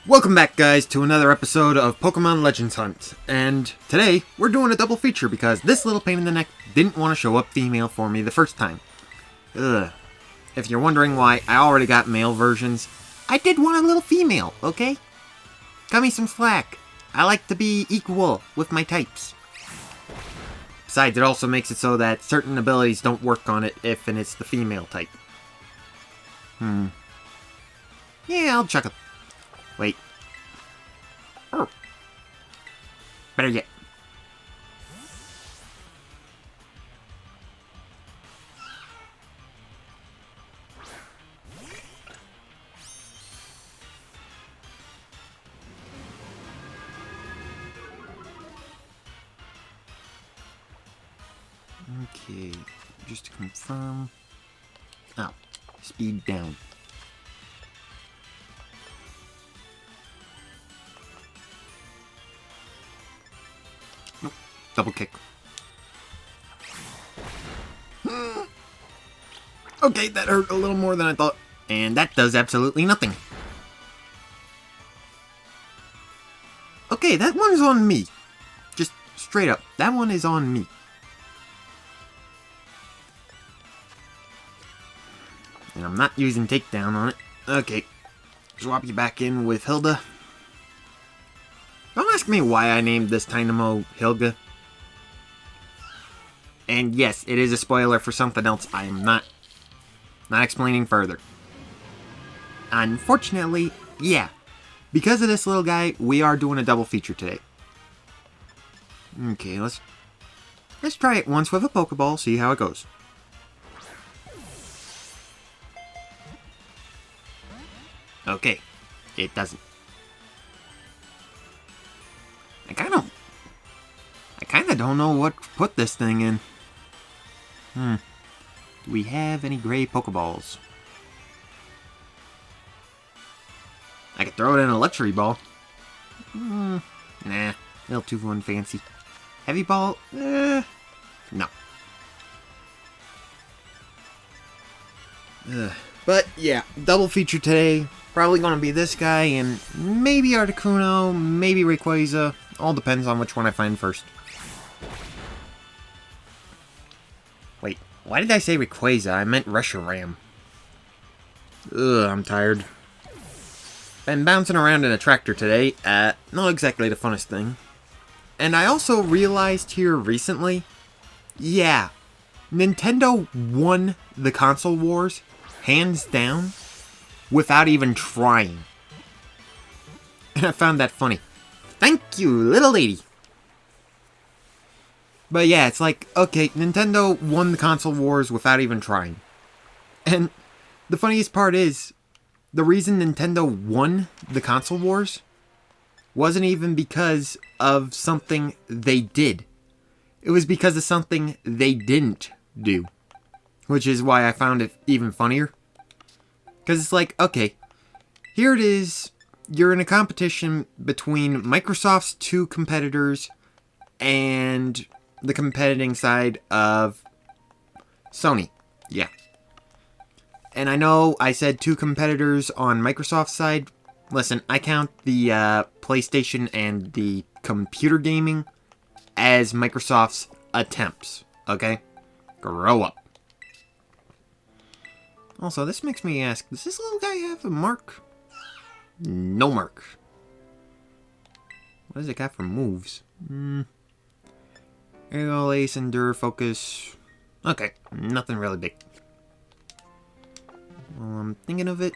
Welcome back, guys, to another episode of Pokemon Legends Hunt. And today, we're doing a double feature because this little pain in the neck didn't want to show up female for me the first time. Ugh. If you're wondering why I already got male versions, I did want a little female, okay? Cut me some slack. I like to be equal with my types. Besides, it also makes it so that certain abilities don't work on it if it's the female type. Yeah, I'll check it. Wait. Oh. Better yet. Okay, just to confirm. Oh, speed down. Double kick. Okay, that hurt a little more than I thought. And that does absolutely nothing. Okay, that one's on me. Just straight up. That one is on me. And I'm not using takedown on it. Okay. Swap you back in with Hilda. Don't ask me why I named this Tynamo Hilga. And yes, it is a spoiler for something else I am not explaining further. Unfortunately, yeah. Because of this little guy, we are doing a double feature today. Okay, let's try it once with a Pokeball, see how it goes. Okay, it doesn't. I kind of don't know what to put this thing in. Do we have any gray Pokeballs? I could throw it in a luxury ball. Nah, a little too fancy. Heavy ball? No. But yeah, double feature today. Probably gonna be this guy and maybe Articuno, maybe Rayquaza. All depends on which one I find first. Wait, why did I say Rayquaza? I meant Reshiram. Ugh, I'm tired. Been bouncing around in a tractor today. Not exactly the funnest thing. And I also realized here recently, yeah, Nintendo won the console wars, hands down, without even trying. And I found that funny. Thank you, little lady. But yeah, it's like, okay, Nintendo won the console wars without even trying. And the funniest part is, the reason Nintendo won the console wars wasn't even because of something they did. It was because of something they didn't do. Which is why I found it even funnier. Because it's like, okay, here it is. You're in a competition between Microsoft's two competitors and the competing side of Sony. Yeah. And I know I said two competitors on Microsoft's side. Listen, I count the PlayStation and the computer gaming as Microsoft's attempts. Okay? Grow up. Also, this makes me ask, does this little guy have a mark? No mark. What does it got for moves? Aerial, Ace, Endure, Focus. Okay, nothing really big. Well, I'm thinking of it.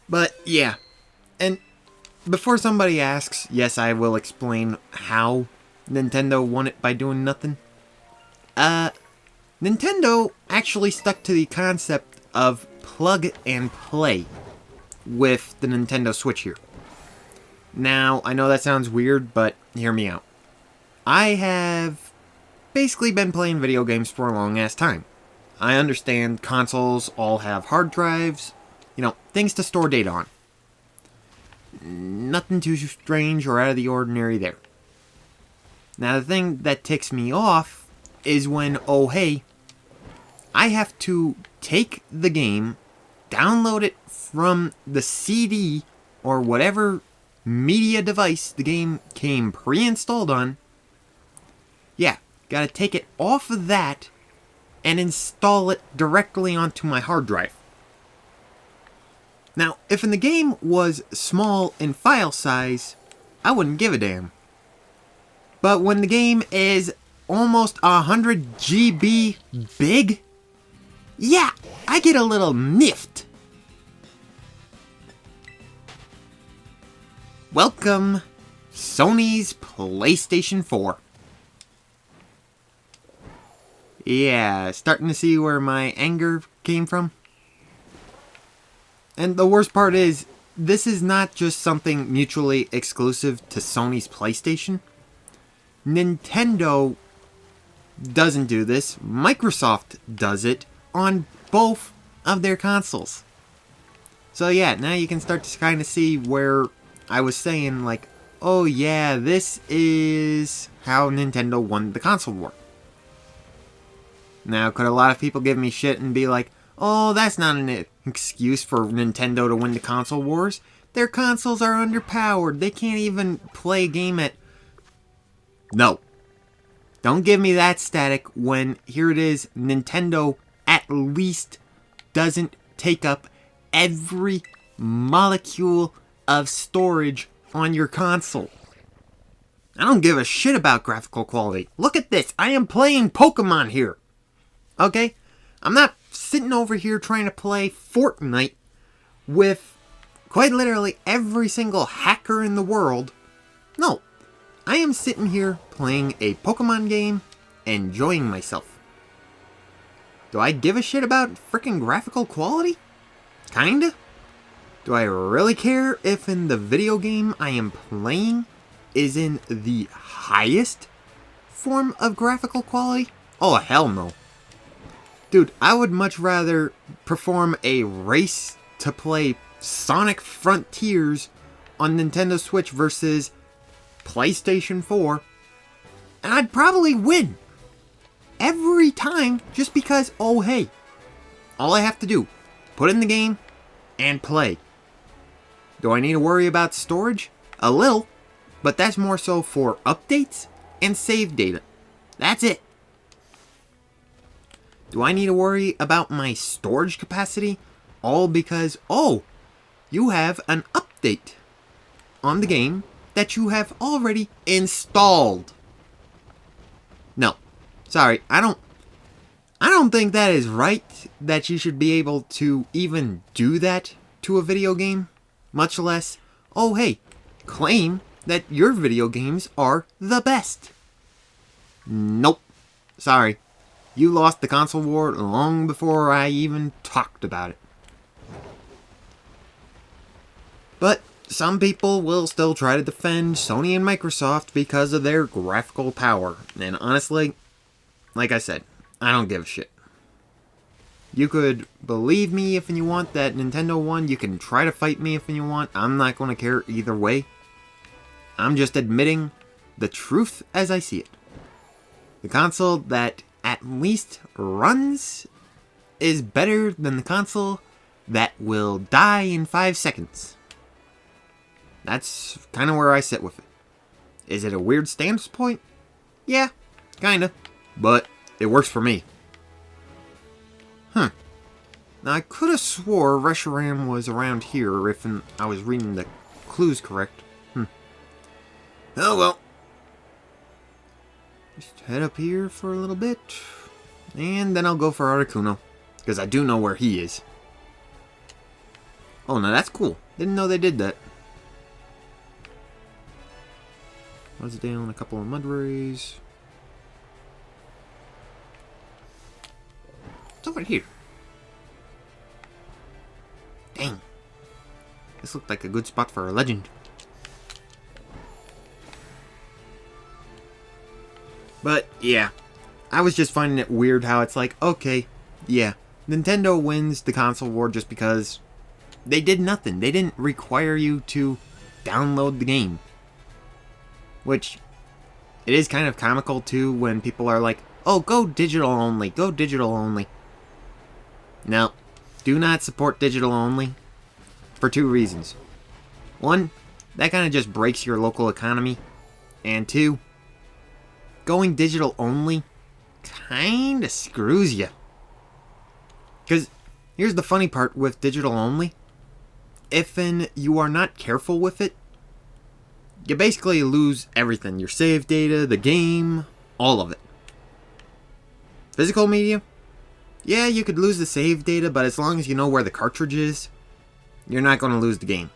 But, yeah. And before somebody asks, yes, I will explain how Nintendo won it by doing nothing. Nintendo actually stuck to the concept of plug and play with the Nintendo Switch here. Now, I know that sounds weird, but hear me out. I have basically been playing video games for a long ass time. I understand consoles all have hard drives, you know, things to store data on. Nothing too strange or out of the ordinary there. Now, the thing that ticks me off is when, oh hey, I have to take the game download it from the CD or whatever media device the game came pre-installed on. Yeah, gotta take it off of that and install it directly onto my hard drive. Now, if the game was small in file size, I wouldn't give a damn. But when the game is almost 100 GB big, yeah, I get a little miffed. Welcome, Sony's PlayStation 4. Yeah, starting to see where my anger came from? And the worst part is, this is not just something mutually exclusive to Sony's PlayStation. Nintendo doesn't do this. Microsoft does it on both of their consoles. So yeah, now you can start to kind of see where I was saying, like, oh yeah, this is how Nintendo won the console war. Now, could a lot of people give me shit and be like, oh, that's not an excuse for Nintendo to win the console wars? Their consoles are underpowered. They can't even play a game at... No. Don't give me that static when, here it is, Nintendo at least doesn't take up every molecule of storage on your console. I don't give a shit about graphical quality. Look at this. I am playing Pokemon here. Okay? I'm not sitting over here trying to play Fortnite with quite literally every single hacker in the world. No. I am sitting here playing a Pokemon game, enjoying myself. Do I give a shit about freaking graphical quality? Kinda. Do I really care if in the video game I am playing is in the highest form of graphical quality? Oh, hell no. Dude, I would much rather perform a race to play Sonic Frontiers on Nintendo Switch versus PlayStation 4, and I'd probably win every time just because, oh hey, all I have to do, put in the game and play. Do I need to worry about storage? A little, but that's more so for updates and save data. That's it. Do I need to worry about my storage capacity? All because, oh, you have an update on the game that you have already installed. No. Sorry, I don't think that is right that you should be able to even do that to a video game. Much less, oh hey, claim that your video games are the best. Nope. Sorry. You lost the console war long before I even talked about it. But some people will still try to defend Sony and Microsoft because of their graphical power. And honestly, like I said, I don't give a shit. You could believe me if you want that Nintendo won. You can try to fight me if you want. I'm not going to care either way. I'm just admitting the truth as I see it. The console that at least runs is better than the console that will die in 5 seconds. That's kind of where I sit with it. Is it a weird stance point? Yeah, kinda. But it works for me. Now, I could have swore Reshiram was around here if I was reading the clues correct. Oh well. Just head up here for a little bit. And then I'll go for Articuno. Because I do know where he is. Oh, now that's cool. Didn't know they did that. Was down a couple of Mudrays. It's over here. Dang. This looked like a good spot for a legend. But, yeah. I was just finding it weird how it's like, okay, yeah. Nintendo wins the console war just because they did nothing. They didn't require you to download the game. Which, it is kind of comical too when people are like, oh, go digital only, go digital only. No. do not support digital only for two reasons. One, that kind of just breaks your local economy. And two, going digital only kind of screws you. Because here's the funny part with digital only. If you are not careful with it, you basically lose everything. Your save data, the game, all of it. Physical media? Yeah, you could lose the save data, but as long as you know where the cartridge is, you're not going to lose the game.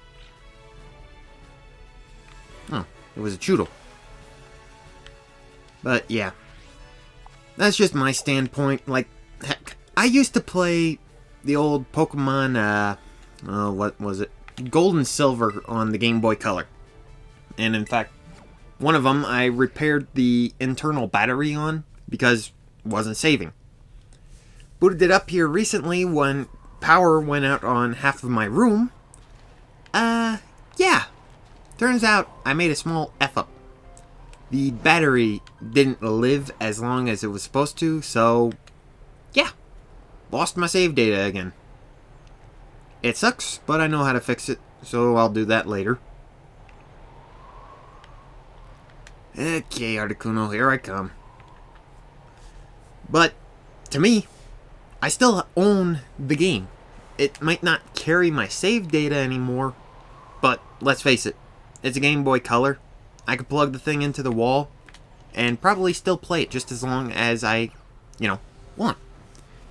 Oh, it was a Choodle. But yeah, that's just my standpoint. Like, heck, I used to play the old Pokemon, what was it? Gold and Silver on the Game Boy Color. And in fact, one of them I repaired the internal battery on because it wasn't saving. Booted it up here recently when power went out on half of my room. Yeah. Turns out I made a small F-up. The battery didn't live as long as it was supposed to, so yeah. Lost my save data again. It sucks, but I know how to fix it, so I'll do that later. Okay, Articuno, here I come. But, to me, I still own the game. It might not carry my save data anymore, but let's face it, it's a Game Boy Color. I could plug the thing into the wall and probably still play it just as long as I, want.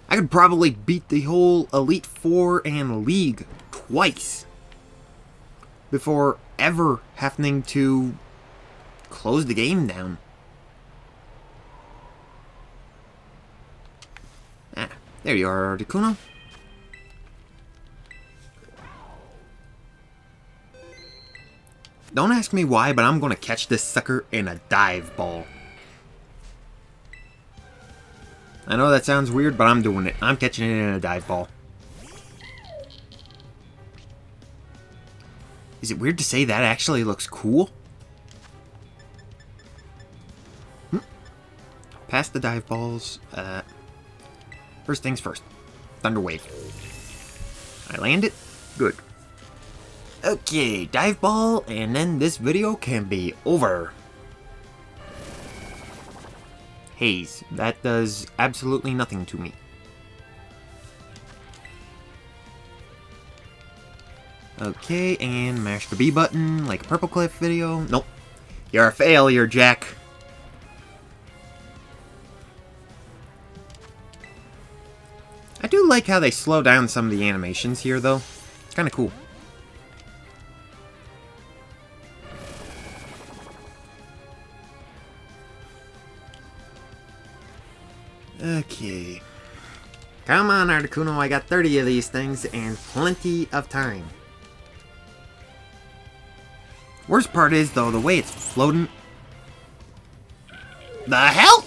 I could probably beat the whole Elite Four and League twice before ever having to close the game down. Ah, there you are, Articuno. Don't ask me why, but I'm gonna catch this sucker in a dive ball. I know that sounds weird, but I'm doing it. I'm catching it in a dive ball. Is it weird to say that actually looks cool? Past the dive balls. First things first. Thunder Wave. I land it? Good. Okay, dive ball, and then this video can be over. Haze. That does absolutely nothing to me. Okay, and mash the B button like a Purple Cliff video. Nope. You're a failure, Jack. I do like how they slow down some of the animations here, though. It's kind of cool. Okay. Come on, Articuno, I got 30 of these things and plenty of time. Worst part is, though, the way it's floating. The hell?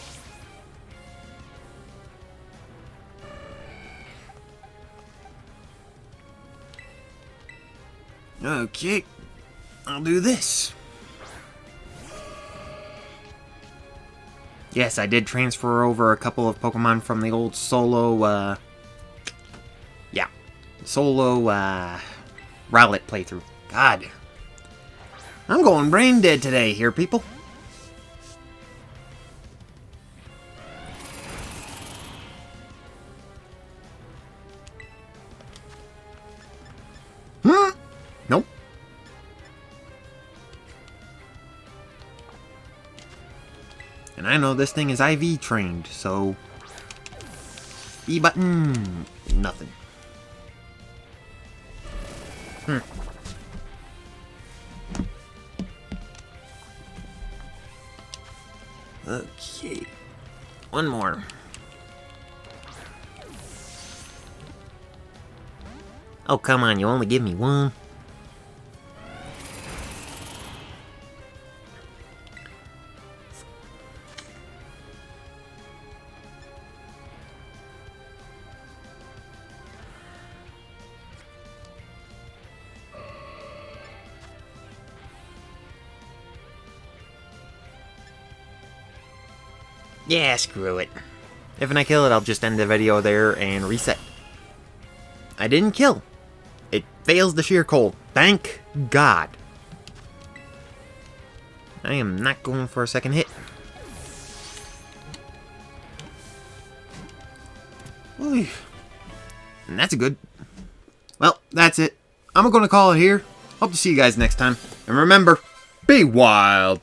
Okay, I'll do this. Yes, I did transfer over a couple of Pokemon from the old Solo, Solo, Rowlet playthrough. God. I'm going brain dead today here, people. Nope. And I know this thing is IV trained, so... E button... nothing. Okay. One more. Oh, come on, you only give me one? Yeah, screw it. If I kill it, I'll just end the video there and reset. I didn't kill. It fails the sheer cold. Thank God. I am not going for a second hit. Oy. And that's a good. Well, that's it. I'm going to call it here. Hope to see you guys next time. And remember, be wild.